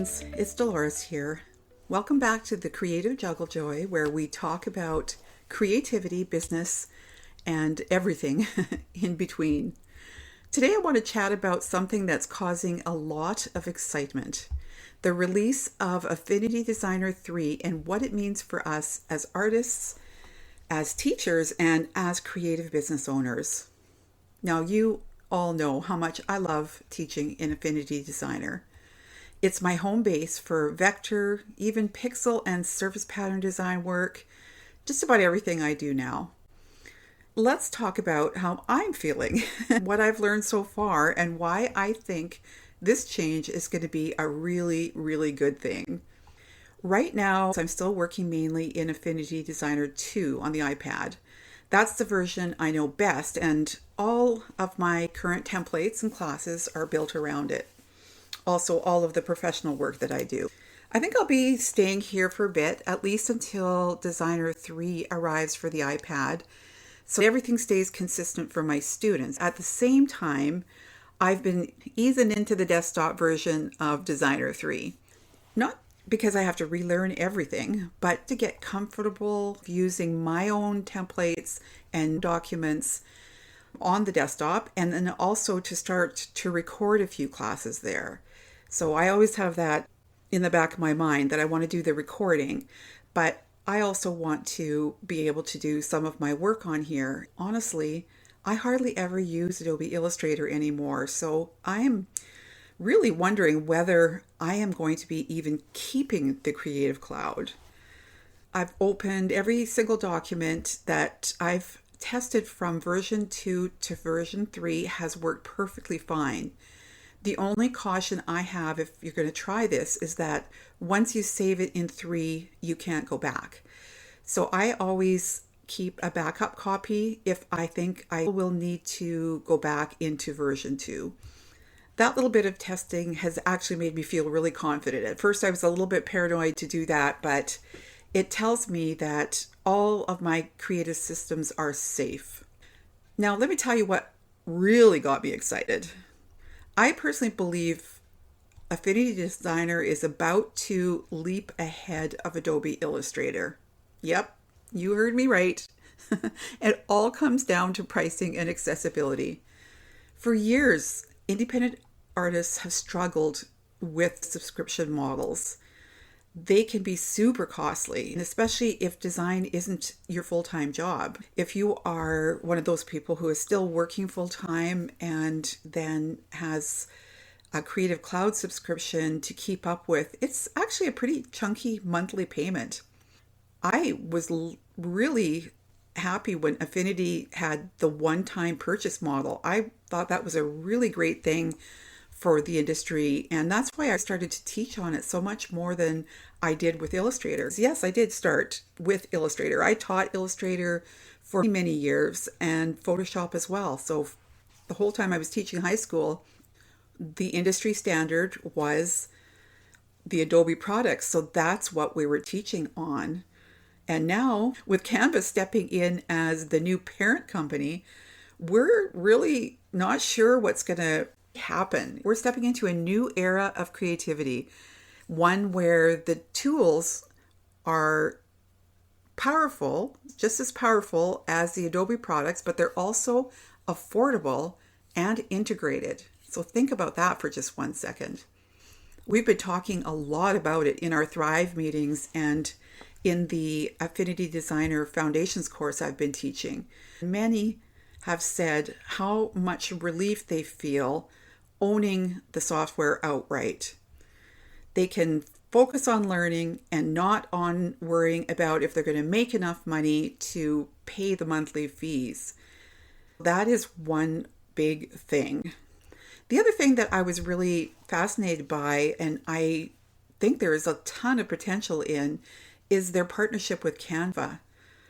friends, it's Delores here. Welcome back to the Creative Juggle Joy, where we talk about creativity, business, and everything in between. Today I want to chat about something that's causing a lot of excitement. The release of Affinity Designer 3 and what it means for us as artists, as teachers, and as creative business owners. Now, you all know how much I love teaching in Affinity Designer. It's my home base for vector, even pixel and surface pattern design work, just about everything I do now. Let's talk about how I'm feeling, what I've learned so far, and why I think this change is going to be a really, really good thing. Right now, I'm still working mainly in Affinity Designer 2 on the iPad. That's the version I know best, and all of my current templates and classes are built around it. Also, all of the professional work that I do. I think I'll be staying here for a bit, at least until Designer 3 arrives for the iPad, so everything stays consistent for my students. At the same time, I've been easing into the desktop version of Designer 3. Not because I have to relearn everything, but to get comfortable using my own templates and documents on the desktop, and then also to start to record a few classes there. So I always have that in the back of my mind that I want to do the recording, but I also want to be able to do some of my work on here. Honestly, I hardly ever use Adobe Illustrator anymore, so I am really wondering whether I am going to be even keeping the Creative Cloud. I've opened every single document that I've tested from version 2 to version 3 has worked perfectly fine. The only caution I have if you're going to try this is that once you save it in 3, you can't go back. So I always keep a backup copy if I think I will need to go back into version 2. That little bit of testing has actually made me feel really confident. At first I was a little bit paranoid to do that, but it tells me that all of my creative systems are safe. Now, let me tell you what really got me excited. I personally believe Affinity Designer is about to leap ahead of Adobe Illustrator. Yep, you heard me right. It all comes down to pricing and accessibility. For years, independent artists have struggled with subscription models. They can be super costly, and especially if design isn't your full-time job. If you are one of those people who is still working full-time and then has a Creative Cloud subscription to keep up with, it's actually a pretty chunky monthly payment. I was really happy when Affinity had the one-time purchase model. I thought that was a really great thing for the industry, and that's why I started to teach on it so much more than I did with Illustrator. Yes, I did start with Illustrator. I taught Illustrator for many years and Photoshop as well. So the whole time I was teaching high school, the industry standard was the Adobe products. So that's what we were teaching on. And now with Canva stepping in as the new parent company, we're really not sure what's going to happen. We're stepping into a new era of creativity, one where the tools are powerful, just as powerful as the Adobe products, but they're also affordable and integrated. So think about that for just 1 second. We've been talking a lot about it in our Thrive meetings and in the Affinity Designer Foundations course I've been teaching. Many have said how much relief they feel owning the software outright. They can focus on learning and not on worrying about if they're going to make enough money to pay the monthly fees. That is one big thing. The other thing that I was really fascinated by, and I think there is a ton of potential in, is their partnership with Canva.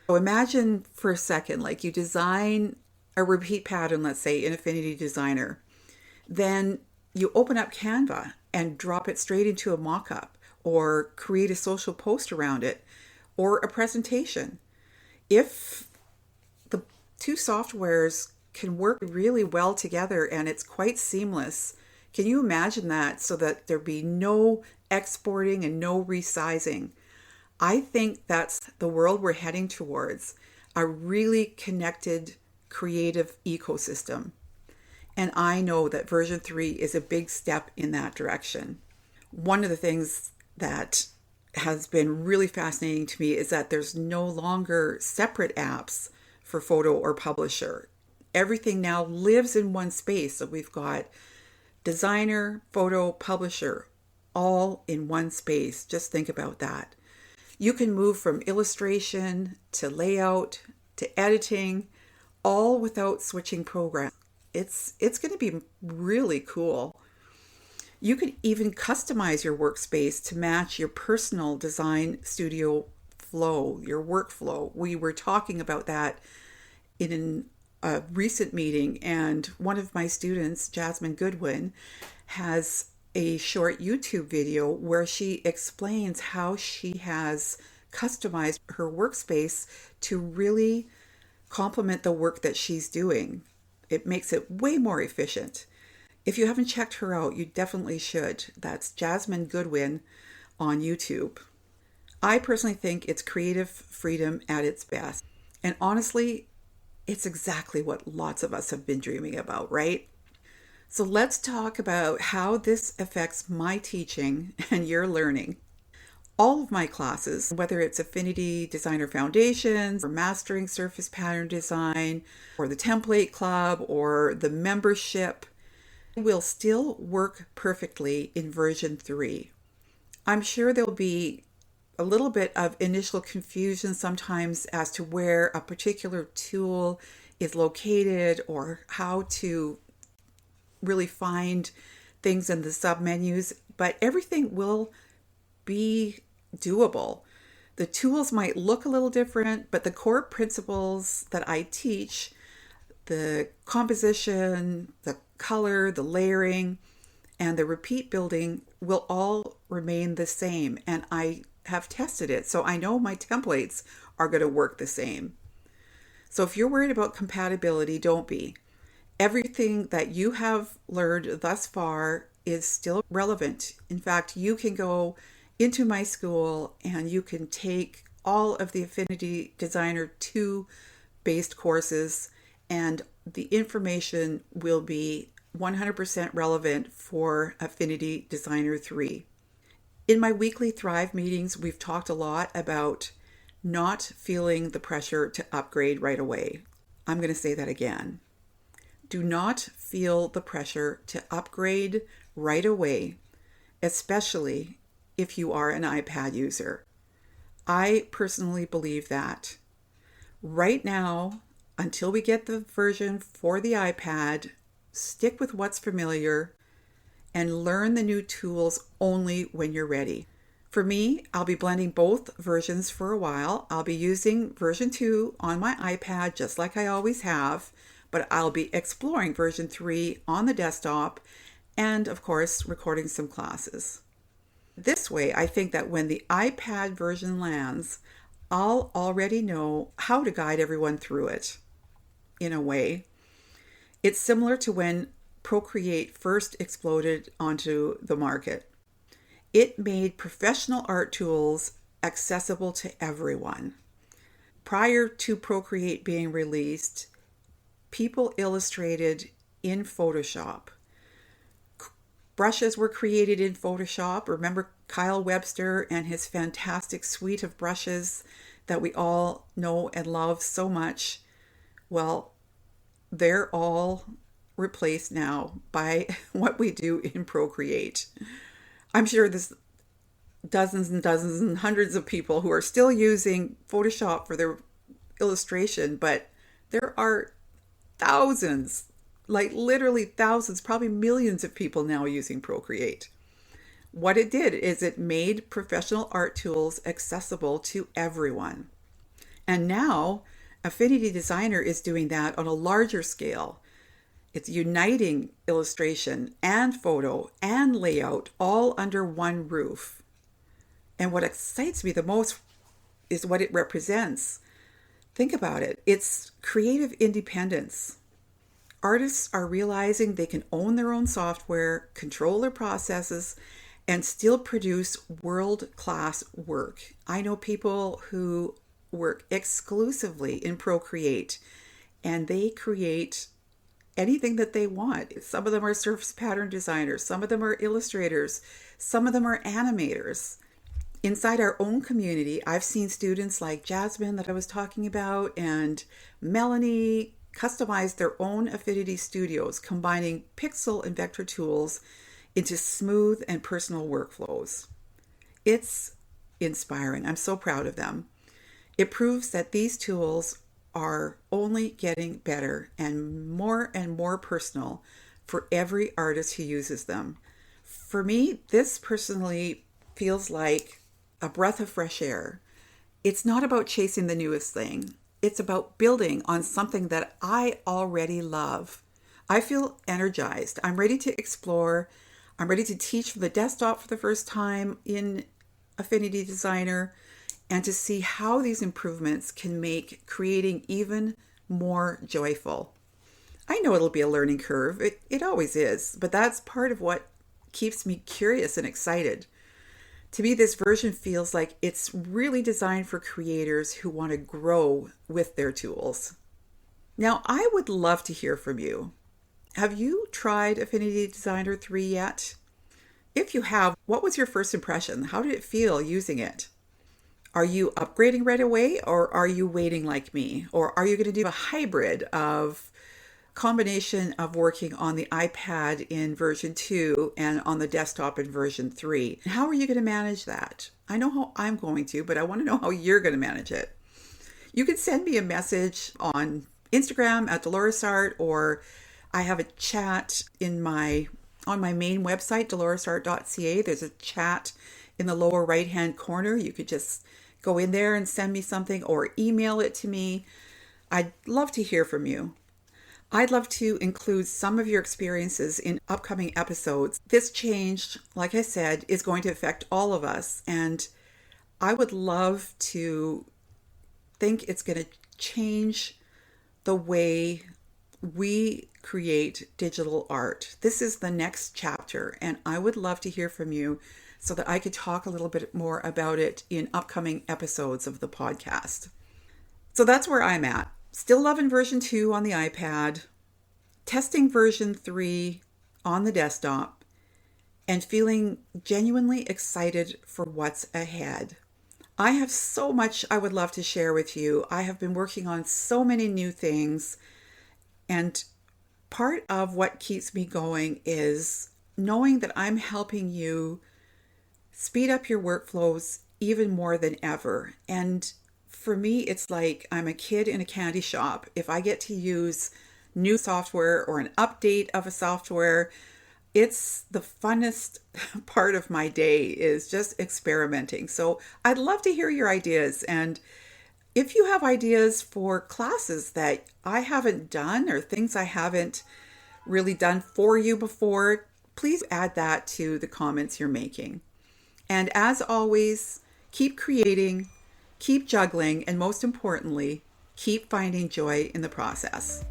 So imagine for a second, like you design a repeat pattern, let's say in Affinity Designer. Then you open up Canva and drop it straight into a mock-up or create a social post around it or a presentation. If the two softwares can work really well together and it's quite seamless, can you imagine that so that there be no exporting and no resizing. I think that's the world we're heading towards, a really connected creative ecosystem. And I know that version 3 is a big step in that direction. One of the things that has been really fascinating to me is that there's no longer separate apps for photo or publisher. Everything now lives in one space. So we've got designer, photo, publisher, all in one space. Just think about that. You can move from illustration to layout to editing, all without switching programs. It's going to be really cool. You can even customize your workspace to match your personal design studio flow, your workflow. We were talking about that in a recent meeting, and one of my students, Jasmine Goodwin, has a short YouTube video where she explains how she has customized her workspace to really complement the work that she's doing. It makes it way more efficient. If you haven't checked her out, you definitely should. That's Jasmine Goodwin on YouTube. I personally think it's creative freedom at its best. And honestly, it's exactly what lots of us have been dreaming about, right? So let's talk about how this affects my teaching and your learning. All of my classes, whether it's Affinity Designer Foundations or Mastering Surface Pattern Design or the Template Club or the membership, will still work perfectly in version 3. I'm sure there'll be a little bit of initial confusion sometimes as to where a particular tool is located or how to really find things in the submenus, but everything will be doable. The tools might look a little different, but the core principles that I teach, the composition, the color, the layering, and the repeat building will all remain the same. And I have tested it, so I know my templates are going to work the same. So if you're worried about compatibility, don't be. Everything that you have learned thus far is still relevant. In fact, you can go into my school and you can take all of the Affinity Designer 2 based courses, and the information will be 100% relevant for Affinity Designer 3. In my weekly Thrive meetings, we've talked a lot about not feeling the pressure to upgrade right away. I'm going to say that again. Do not feel the pressure to upgrade right away, especially if you are an iPad user. I personally believe that. Right now, until we get the version for the iPad, stick with what's familiar and learn the new tools only when you're ready. For me, I'll be blending both versions for a while. I'll be using version 2 on my iPad just like I always have, but I'll be exploring version 3 on the desktop and, of course, recording some classes. This way, I think that when the iPad version lands, I'll already know how to guide everyone through it. In a way, it's similar to when Procreate first exploded onto the market. It made professional art tools accessible to everyone. Prior to Procreate being released, people illustrated in Photoshop. Brushes were created in Photoshop. Remember Kyle Webster and his fantastic suite of brushes that we all know and love so much? Well, they're all replaced now by what we do in Procreate. I'm sure there's dozens and dozens and hundreds of people who are still using Photoshop for their illustration, but there are thousands, like literally thousands, probably millions of people now using Procreate. What it did is it made professional art tools accessible to everyone. And now Affinity Designer is doing that on a larger scale. It's uniting illustration and photo and layout all under one roof. And what excites me the most is what it represents. Think about it. It's creative independence. Artists are realizing they can own their own software, control their processes, and still produce world-class work. I know people who work exclusively in Procreate, and they create anything that they want. Some of them are surface pattern designers, some of them are illustrators, some of them are animators. Inside our own community, I've seen students like Jasmine that I was talking about and Melanie customize their own Affinity studios, combining pixel and vector tools into smooth and personal workflows. It's inspiring. I'm so proud of them. It proves that these tools are only getting better and more personal for every artist who uses them. For me, this personally feels like a breath of fresh air. It's not about chasing the newest thing. It's about building on something that I already love. I feel energized. I'm ready to explore. I'm ready to teach from the desktop for the first time in Affinity Designer and to see how these improvements can make creating even more joyful. I know it'll be a learning curve. It always is, but that's part of what keeps me curious and excited. To me, this version feels like it's really designed for creators who want to grow with their tools. Now, I would love to hear from you. Have you tried Affinity Designer 3 yet? If you have, what was your first impression? How did it feel using it? Are you upgrading right away, or are you waiting like me? Or are you going to do a hybrid of combination of working on the iPad in version 2 and on the desktop in version 3? How are you going to manage that? I know how I'm going to, but I want to know how you're going to manage it. You can send me a message on Instagram at Delores Art, or I have a chat on my main website, deloresart.ca. There's a chat in the lower right hand corner. You could just go in there and send me something or email it to me. I'd love to hear from you. I'd love to include some of your experiences in upcoming episodes. This change, like I said, is going to affect all of us, and I would love to think it's going to change the way we create digital art. This is the next chapter, and I would love to hear from you so that I could talk a little bit more about it in upcoming episodes of the podcast. So that's where I'm at. Still loving version 2 on the iPad, testing version 3 on the desktop, and feeling genuinely excited for what's ahead. I have so much I would love to share with you. I have been working on so many new things, and part of what keeps me going is knowing that I'm helping you speed up your workflows even more than ever. And for me, it's like I'm a kid in a candy shop. If I get to use new software or an update of a software, it's the funnest part of my day, is just experimenting. So I'd love to hear your ideas. And if you have ideas for classes that I haven't done or things I haven't really done for you before, please add that to the comments you're making. And as always, keep creating, keep juggling, and most importantly, keep finding joy in the process.